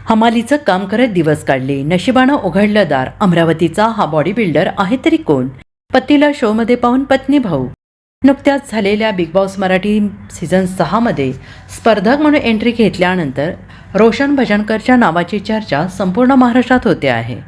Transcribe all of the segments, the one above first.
हमालीचं काम करत दिवस काढले, नशिबानं उघडलं दार. अमरावतीचा हा बॉडी बिल्डर आहे तरी कोण? पतीला शोमध्ये पाहून पत्नी भाऊ. नुकत्याच झालेल्या बिग बॉस मराठी सीझन 6मध्ये स्पर्धक म्हणून एंट्री घेतल्यानंतर रोशन भजनकरच्या नावाची चर्चा संपूर्ण महाराष्ट्रात होते आहे.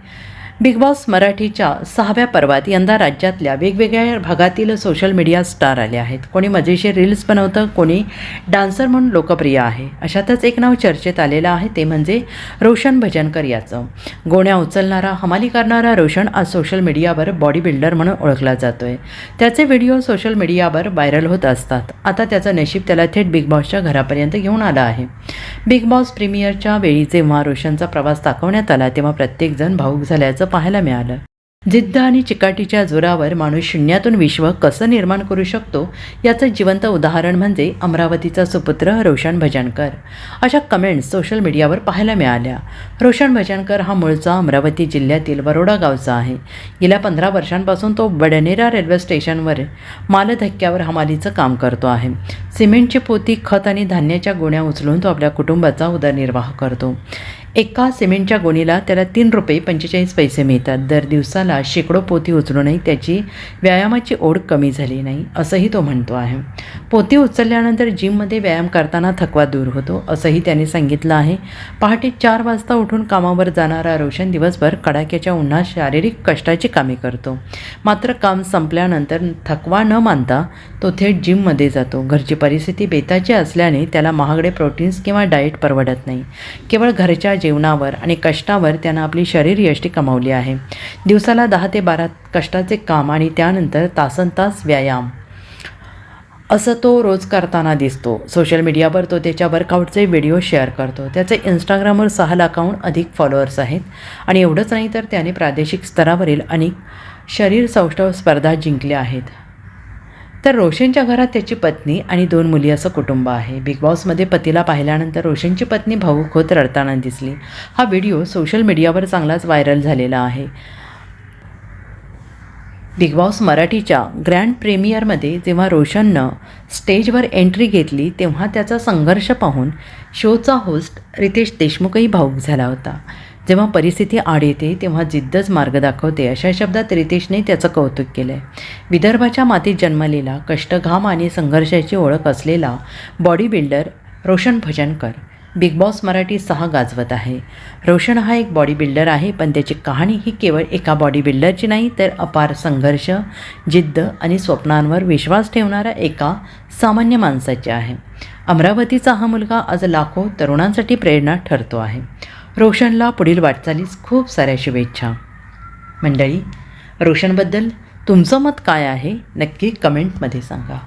बिग बॉस मराठीच्या 6व्या पर्वात यंदा राज्यातल्या वेगवेगळ्या भागातील सोशल मीडिया स्टार आले आहेत. कोणी मजेशीर रील्स बनवतं, कोणी डान्सर म्हणून लोकप्रिय आहे. अशातच एक नाव चर्चेत आलेलं आहे, ते म्हणजे रोशन भजनकर याचं. गोण्या उचलणारा, हमाली करणारा रोशन आज सोशल मीडियावर बॉडी बिल्डर म्हणून ओळखला जातोय. त्याचे व्हिडिओ सोशल मीडियावर व्हायरल होत असतात. आता त्याचं नशीब त्याला थेट बिग बॉसच्या घरापर्यंत घेऊन आलं आहे. बिग बॉस प्रीमियरच्या वेळी जेव्हा रोशनचा प्रवास दाखवण्यात आला तेव्हा प्रत्येकजण भावूक झाल्याचं पाहायला मिळालं. जिद्द आणि चिकाटीच्या जोरावर माणूस शून्यातून विश्व कसं निर्माण करू शकतो याचं जिवंत उदाहरण म्हणजे अमरावतीचा सुपुत्र रोशन भजनकर. अशा कमेंट्स सोशल मीडियावर पाहायला मिळाल्या. रोशन भजनकर हा मूळचा अमरावती जिल्ह्यातील वरोडा गावचा आहे. गेल्या 15 वर्षांपासून तो बडनेरा रेल्वे स्टेशनवर मालधक्क्यावर हमालीचं काम करतो आहे. सिमेंटची पोती, खत आणि धान्याच्या गोण्या उचलून तो आपल्या कुटुंबाचा उदरनिर्वाह करतो. एका सिमेंटच्या गोणीला त्याला 3 रुपये 45 पैसे मिळतात. दर दिवसाला शेकडो पोती उचलूनही त्याची व्यायामाची ओढ कमी झाली नाही, असंही तो म्हणतो आहे. पोती उचलल्यानंतर जिममध्ये व्यायाम करताना थकवा दूर होतो, असंही त्याने सांगितलं आहे. पहाटे 4 वाजता उठून कामावर जाणारा रोशन दिवसभर कडाक्याच्या उन्हात शारीरिक कष्टाची कामे करतो. मात्र काम संपल्यानंतर थकवा न मानता तो थेट जिममध्ये जातो. घरची परिस्थिती बेताची असल्याने त्याला महागडे प्रोटीन्स किंवा डाएट परवडत नाही. केवळ घरच्या जेवणावर आणि कष्टावर त्यानं आपली शरीरयष्टी कमावली आहे. दिवसाला 10 ते 12 कष्टाचे काम आणि त्यानंतर तासनतास व्यायाम असं तो रोज करताना दिसतो. सोशल मीडियावर तो त्याच्या वर्कआउटचे व्हिडिओ शेअर करतो. त्याचे इंस्टाग्रामवर 6 लाखाहून अधिक फॉलोअर्स आहेत. आणि एवढंच नाही तर त्याने प्रादेशिक स्तरावरील अनेक शरीर सौष्ठव स्पर्धा जिंकल्या आहेत. तर रोशनच्या घरात त्याची पत्नी आणि 2 मुली असं कुटुंब आहे. बिग बॉसमध्ये पतीला पाहिल्यानंतर रोशनची पत्नी भावूक होत रडताना दिसली. हा व्हिडिओ सोशल मीडियावर चांगलाच व्हायरल झालेला आहे. बिग बॉस मराठीच्या ग्रँड प्रीमियरमध्ये जेव्हा रोशननं स्टेजवर एंट्री घेतली तेव्हा त्याचा संघर्ष पाहून शोचा होस्ट रितेश देशमुखही भावूक झाला होता. जेव्हा परिस्थिती आड येते तेव्हा जिद्दच मार्ग दाखवते, अशा शब्दात रितेशने त्याचं कौतुक केलं आहे. विदर्भाच्या मातीत जन्मलेला, कष्ट, घाम आणि संघर्षाची ओळख असलेला body builder Roshan Bhajankar Bigg Boss Marathi 6 गाजवत आहे. रोशन हा एक बॉडी बिल्डर आहे, पण त्याची कहाणी ही केवळ एका बॉडी बिल्डरची नाही तर अपार संघर्ष, जिद्द आणि स्वप्नांवर विश्वास ठेवणाऱ्या एका सामान्य माणसाची आहे. अमरावतीचा हा मुलगा आज लाखो तरुणांसाठी प्रेरणा ठरतो आहे. रोशनला पुढील वाटचालीस खूप साऱ्या शुभेच्छा. मंडळी, रोशनबद्दल तुमचं मत काय आहे नक्की कमेंटमध्ये सांगा.